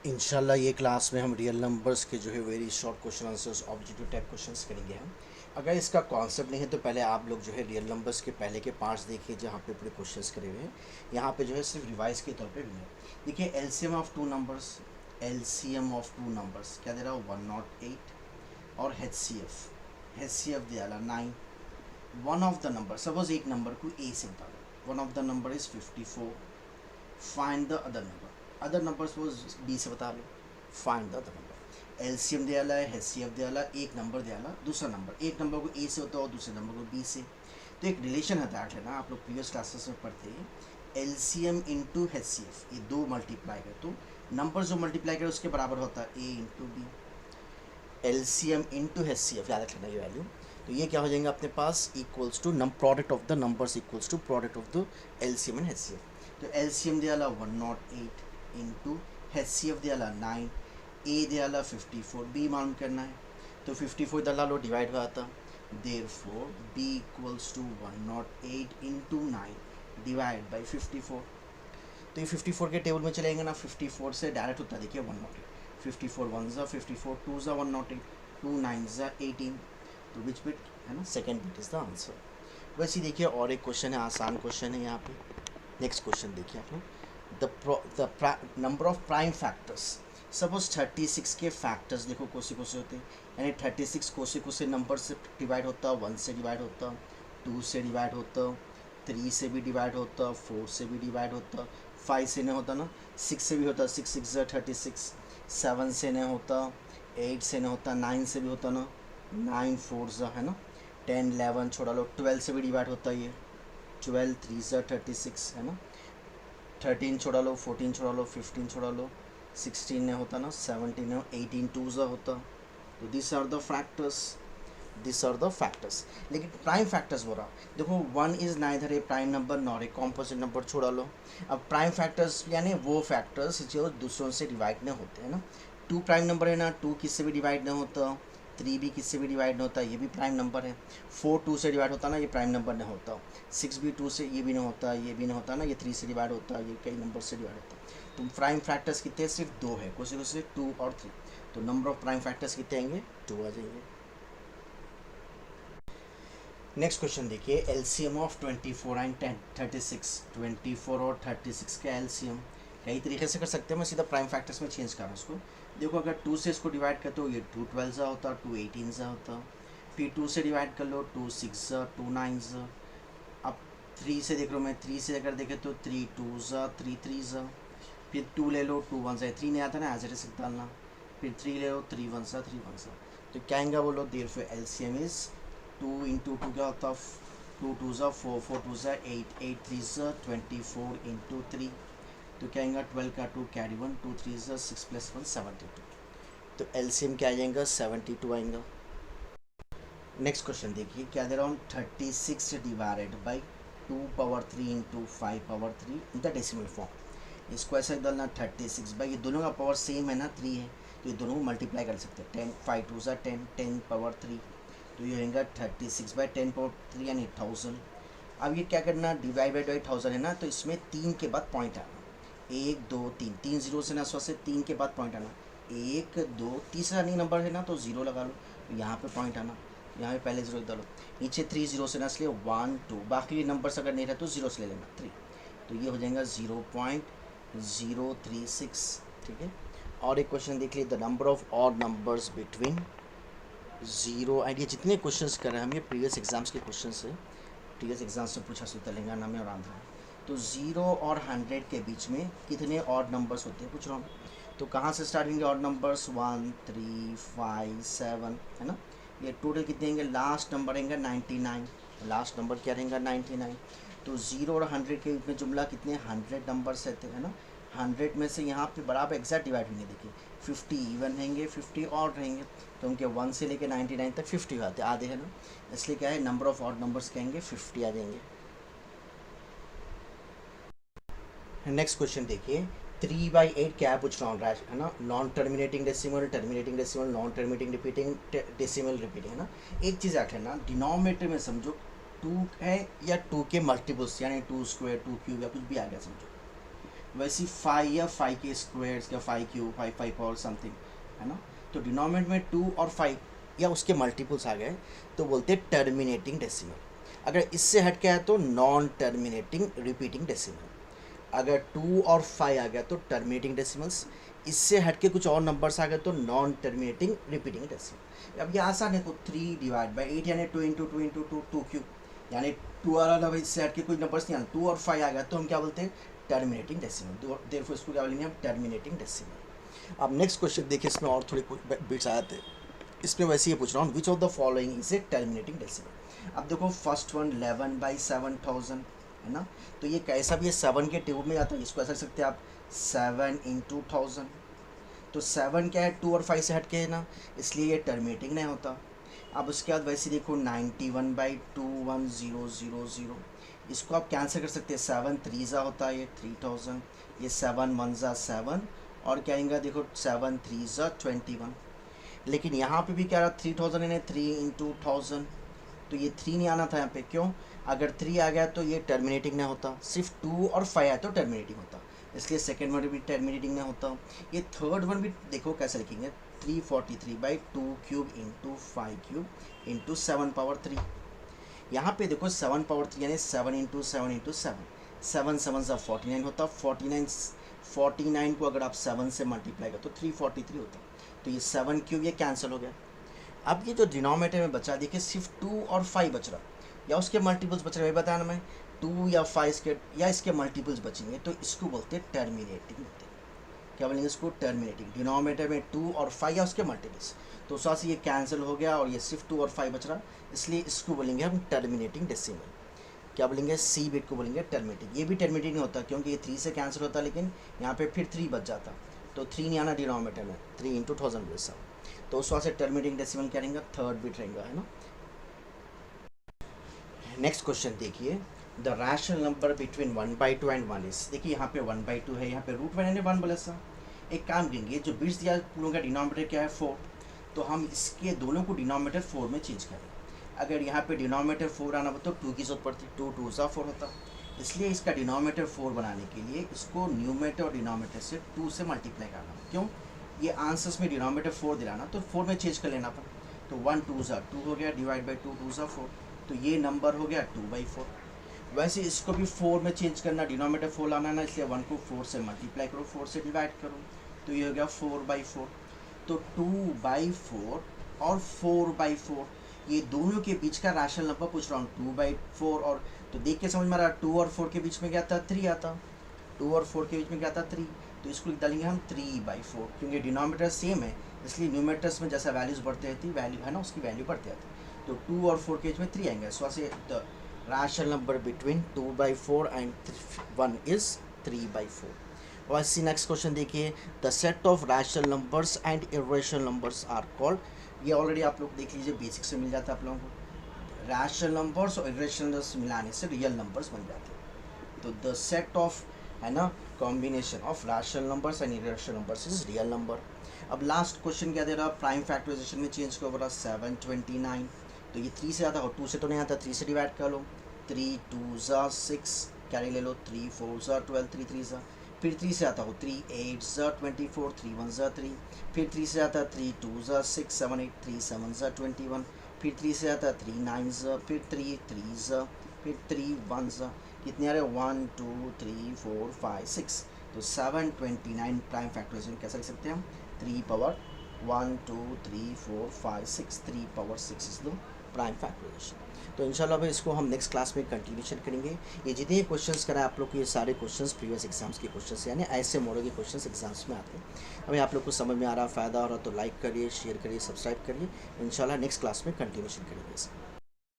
इंशाल्लाह ये क्लास में हम रियल नंबर्स के जो है very short question answers objective type questions करेंगे हम। अगर इसका कॉन्सेप्ट नहीं है तो पहले आप लोग जो है रियल नंबर्स के पहले के पार्ट्स देखिए जहाँ पे पूरे क्वेश्चंस करे हुए हैं। यहाँ पे जो है सिर्फ रिवाइज के तौर पे भी है। देखिए LCM of two numbers, LCM of two numbers क्या दे रहा है 108 और एच सी एफ दिया 9। One of the number suppose एक नंबर को ए से बता दो, one of the number is 54, find the other number suppose B से बता लो, find the other number. LCM दियाला है, एचसीएफ दियाला, एक नंबर दियाला, दूसरा नंबर, एक नंबर को ए से होता हो दूसरे नंबर को बी से। तो एक रिलेशन है दैट है ना, आप लोग प्रीवियस क्लासेस में पढ़ते हैं एलसीएम इंटू एचसीएफ, ये दो मल्टीप्लाई कर तो नंबर जो मल्टीप्लाई करे उसके बराबर होता है A into B. LCM into HCF याद रखना ये वैल्यू। तो ये क्या हो जाएगा अपने पास equals to product of the numbers equals to product of the LCM and HCF. तो एलसीएम दियाला 108 इंटू एचसीएफ दियाला 9, ए दियाला 54, बी मालूम करना है तो 54 दला लो डिवाइड हुआ था, therefore B equals to 108 into 9 divide by 54। तो ये 54 के टेबल में चलेंगे ना, 54 से डायरेक्ट होता है देखिए 108, 54 1 ज़ा 54, 2 ज़ा 108, 2 9 ज़ा 18, तो विच बिट है ना second bit is the answer. वैसे देखिए और एक क्वेश्चन है, आसान क्वेश्चन है यहाँ पे। नेक्स्ट क्वेश्चन देखिए आप लोग, the number of prime factors. Suppose 36 के फैक्टर्स देखो कोसे कोसे होते हैं, यानी 36 कोसे कोसे नंबर से डिवाइड होता, 1 से डिवाइड होता, 2 से डिवाइड होता, 3 से भी डिवाइड होता, 4 से भी डिवाइड होता, 5 से नहीं होता ना, 6 से भी होता, 6 6 ज़ा 36, 7 से नहीं होता, 8 से नहीं होता, 9 से भी होता ना, 9 4 ज़ा है ना, 10 11 छोड़ा लो, 12 से भी डिवाइड होता है ये, 12 3 ज़ा 36 है ना, 13 छोड़ा लो, 14 छोड़ा लो, 15 छोड़ा लो, 16 नहीं होता ना, 17 नहीं, 18 2 ज़ा होता। तो दिस आर द फैक्टर्स। लेकिन प्राइम फैक्टर्स बोल रहा देखो, 1 is neither A prime number nor a composite number, छोड़ा लो। अब प्राइम फैक्टर्स यानी वो फैक्टर्स जो दूसरों से डिवाइड नहीं होते हैं ना। 2 प्राइम नंबर है ना, 2 किससे भी डिवाइड नहीं होता, 3 भी किससे भी डिवाइड नहीं होता, ये भी प्राइम नंबर है। 4 2 से डिवाइड होता ना, ये प्राइम नंबर नहीं होता। 6 भी 2 से, ये भी नहीं होता, ये भी नहीं होता ना, ये 3 से डिवाइड होता, ये कई नंबर से डिवाइड होता। तो प्राइम फैक्टर्स कितने, सिर्फ 2 है, कुछ 2 और 3। तो नंबर ऑफ प्राइम फैक्टर्स कितने आएंगे, 2 आ जाएंगे। नेक्स्ट क्वेश्चन देखिए, एलसीएम ऑफ 24 एंड 36, 24 और 36 का एलसीएम कई तरीके से कर सकते हैं, मैं सीधा प्राइम फैक्टर्स में चेंज कर रहा हूँ उसको। देखो अगर 2 से इसको डिवाइड करते हो ये 2 12 ज़ा होता, 2 18 ज़ा होता, फिर 2 से डिवाइड कर लो 2 6 ज़ा, 2 9 ज़ा। अब 3 से देख लो, मैं 3 से अगर देखे तो 3 2 ज़ा, 3 3 ज़ा, फिर 2 ले लो, 2 1 ज़ा, 3 नहीं आता ना, एज इट इज डालना, फिर 3 ले लो, 3 1 ज़ा, 3 1 ज़ा। तो क्या आएगा बोलो, देयरफॉर एलसीएम इज 2 इंटू 2 क्या होता, 2 2 ज़ा 4, 4 2 ज़ा 8, 8 3 ज़ा 24 इंटू 3। तो क्या आएगा 12 का 2 कैरी 1, 2 3 ज़ा 6 प्लस 1 72। तो एलसीएम क्या आ जाएगा 72 आएगा। नेक्स्ट क्वेश्चन देखिए, क्या दे रहा हूँ 36 divided by 2 power 3 into 5 power 3 in the decimal form. इसको ऐसा डालना 36 बाई, ये दोनों का पावर सेम है ना 3 है, तो ये दोनों को मल्टीप्लाई कर सकते हैं। 10 5 2 ज़ा 10, 10 पावर 3, तो ये होगा 36 बाई 10 पावर 3 यानी 1000। अब ये क्या करना, डिवाइड बाई 1000 है ना, तो इसमें 3 के बाद पॉइंट आना, 1 2 3, 3 जीरो से ना से 3 के बाद पॉइंट आना, 1 2, तीसरा नहीं नंबर है ना तो 0 लगा लो, यहाँ पे पॉइंट आना, यहाँ पे पहले 0 डालो, नीचे 3 जीरो से ना इसलिए 1 2, बाकी नंबर्स अगर नहीं रहे तो 0 से ले लेना 3, तो ये हो जाएगा 0.036। ठीक है। और एक क्वेश्चन देख लीजिए, the number of odd numbers between 0 and, ये जितने क्वेश्चंस कर रहे हैं हम ये प्रीवियस एग्जाम्स के क्वेश्चंस है, प्रीवियस एग्जाम्स से पूछा से तेलंगाना में और आंध्रा में। तो 0 और 100 के बीच में कितने ऑड नंबर्स होते हैं पूछ रहा हूँ। तो कहाँ से स्टार्ट होंगे ऑड नंबर्स, 1 3 5 7 है ना, ये टोटल कितने होंगे, लास्ट नंबर रहेंगे 99, लास्ट नंबर क्या रहेगा 99। तो 0 और 100 के बीच में जुमला कितने 100 नंबर्स रहते हैं ना, 100 में से यहाँ पे बराबर एग्जैक्ट डिवाइड होंगे, देखिए 50 इवन रहेंगे, 50 और रहेंगे, तो उनके 1 से लेके 99 तक 50 आते आधे है ना, इसलिए क्या है नंबर ऑफ ऑड नंबर्स कहेंगे 50 आ जाएंगे। नेक्स्ट क्वेश्चन देखिए, 3/8 क्या पूछ रहा हूँ है ना, non terminating decimal, terminating decimal, non terminating repeating decimal repeating है ना। एक चीज़ याद रखना, डिनोमिनेटर में समझो 2 है या 2 के मल्टीपल्स, यानी 2 स्क्वायर 2 क्यूब या कुछ भी आ गया समझो, वैसी 5 या 5 के स्क्वायर्स या 5 क्यूब 5 पावर समथिंग, है ना। तो डिनोमिनेटर में 2 और 5 या उसके मल्टीपल्स आ गए तो बोलते हैं टर्मिनेटिंग डेसिमल। अगर इससे हट के आया तो नॉन टर्मिनेटिंग रिपीटिंग डेसिमल। अगर 2 और 5 आ गया तो टर्मिनेटिंग डेसिमल्स, इससे हट के कुछ और नंबर्स आ गए तो नॉन टर्मिनेटिंग रिपीटिंग डेसिमल। अब ये आसान है, तो 3 डिवाइड बाई 8 यानी 2 इंटू 2 इंटू 2 2 क्यूब, यानी 2 वाला भाई इससे हट के कोई नंबर्स नहीं आना। 2 और 5 आ गया तो हम क्या बोलते हैं, टर्मिनेटिंग डेसिमल। देयरफॉर इसको क्या बोलेंगे हम, टर्मिनेटिंग डेसिमल। अब नेक्स्ट क्वेश्चन देखिए, इसमें और थोड़े बिट्स आए थे, इसमें वैसे ये पूछ रहा हूँ which of the following is a terminating decimal. अब देखो फर्स्ट वन 11/7000 है ना, तो ये कैसा भी है 7 के ट्यूब में आता है, इसको ऐसा लिख सकते हैं आप 7 इंटू 1000। तो 7 क्या है, 2 और 5 से हट के है ना, इसलिए ये टर्मिनेटिंग नहीं होता। अब उसके बाद वैसे देखो 91/21000, इसको आप कैंसिल कर सकते हैं, 7 3 होता है, ये 3000, ये 7 1 7 और क्या आएगा देखो 7 3 21। लेकिन यहाँ पे भी क्या रहा 3000 यानी 3 इंटू 1000, तो ये 3 नहीं आना था यहाँ पे, क्यों, अगर 3 आ गया तो ये टर्मिनेटिंग नहीं होता, सिर्फ 2 और 5 आया तो टर्मिनेटिंग होता, इसलिए सेकेंड वन भी टर्मिनेटिंग नहीं होता। ये थर्ड वन भी देखो कैसे लिखेंगे, 343/2 cube into 5 cube into 7 power 3। यहाँ पे देखो 7 पावर 3 यानी 7 इंटू 7 इंटू 7, 7 7 49 होता, 49 को अगर आप 7 से मल्टीप्लाई करो तो 343 होता, तो ये 7 क्यूब ये कैंसिल हो गया। अब ये जो डिनोमिनेटर में बचा देखिए सिर्फ 2 और 5 बच रहा, या उसके मल्टीपल्स बच रहे हैं, बताया ना मैं, 2 या 5 के या इसके मल्टीपल्स बचेंगे तो इसको बोलते हैं टर्मिनेटिंग होते हैं। क्या बोलेंगे इसको, टर्मिनेटिंग। डिनोमिनेटर में 2 और 5 या उसके मल्टीपल्स, तो उस से ये कैंसिल हो गया और ये सिर्फ 2 और 5 बच रहा, इसलिए इसको बोलेंगे हम टर्मिनेटिंग डेसिमल। क्या बोलेंगे, सी बिट को बोलेंगे टर्मिनेटिंग। ये भी टर्मिनेटिंग नहीं होता क्योंकि ये 3 से कैंसिल होता, लेकिन यहाँ पे फिर 3 बच जाता, तो 3 नहीं आना डिनोमिनेटर में, 3 इंटू 1000 जैसा, तो उस से टर्मिनेटिंग डेसिमल क्या रहेगा, थर्ड बिट रहेगा, है ना। नेक्स्ट क्वेश्चन देखिए, the rational number between 1/2 and 1 is, देखिए यहाँ पे 1/2 है, यहाँ पे √1 यानी 1 बोले सा। एक काम करेंगे, जो बिट्स दिया पूरों का डिनोमिनेटर क्या है 4, तो हम इसके दोनों को डिनोमिनेटर 4 में चेंज करें। अगर यहाँ पे डिनोमिनेटर 4 आना हो तो 2 की जरूरत पड़ती, 2 2 4 होता, इसलिए इसका डिनोमिनेटर 4 बनाने के लिए इसको न्यूमरेटर और डिनोमिनेटर से 2 से मल्टीप्लाई करना। क्यों, ये आंसर्स में डिनोमिनेटर 4 दिलाना, तो 4 में चेंज कर लेना अपन, तो 1 2 2 हो गया, डिवाइड बाई 2 2 4, तो ये नंबर हो गया 2/4। वैसे इसको भी 4 में चेंज करना, डिनोमिनेटर 4 लाना ना, इसलिए 1 को 4 से मल्टीप्लाई करो, 4 से डिवाइड करो, तो ये हो गया 4/4। तो 2/4 और 4/4 ये दोनों के बीच का रैशनल नंबर पूछ रहा हूँ, 2/4 और, तो देख के समझ में आ रहा, 2 और 4 के बीच में क्या आता, 3 आता, 2 और 4 के बीच में क्या आता 3, तो इसको लिख डालेंगे हम 3/4, क्योंकि डिनोमिनेटर सेम है, इसलिए न्यूमरेटर्स में जैसा वैल्यूज बढ़ते रहती, वैल्यू है ना उसकी वैल्यू बढ़ती रहती, तो 2 और 4 के बीच में 3 आएंगे, so say the rational number between 2/4 and 1 is 3/4। और इसी नेक्स्ट क्वेश्चन देखिए, the set of rational numbers and irrational numbers are called, ये ऑलरेडी आप लोग देख लीजिए, बेसिक से मिल जाता है आप लोगों को, रैशनल नंबर्स और इरेशनल नंबर्स मिलाने से रियल नंबर्स बन जाते हैं, तो द सेट ऑफ, है ना, combination of rational numbers and irrational numbers is real number. अब लास्ट क्वेश्चन क्या दे रहा, प्राइम फैक्टराइजेशन में चेंज कर रहा 729, तो ये 3 से आता हो, 2 से तो नहीं आता, 3 से डिवाइड कर लो, 3 2 6, कैरी ले लो, 3 4 12, 3 3, फिर 3 से आता हो 3 8 24, 3 1 3, फिर 3 से आता 3 2 6 7 8, 3 7 21, फिर 3 से आता 3 9, फिर 3 3, फिर 3 1, कितने आ रहे 1 2 3 4 5 6, तो 729 प्राइम फैक्टराइजेशन कैसे लिख सकते हैं हम, 3 power 1 2 3 4 5 6, 3 power 6 is the prime factorisation. तो इंशाल्लाह भाई इसको हम नेक्स्ट क्लास में कंटिन्यूशन करेंगे। ये जितने क्वेश्चंस कराए आप लोग को, ये सारे क्वेश्चंस प्रीवियस एग्जाम्स के क्वेश्चंस, यानी ऐसे मॉडल के क्वेश्चंस एग्जाम्स में आते हैं। हमें आप लोग को समझ में आ रहा, फ़ायदा हो रहा तो लाइक करिए, शेयर करिए, सब्सक्राइब करिए। इंशाल्लाह नेक्स्ट क्लास में कंटिन्यूशन करेंगे इसका।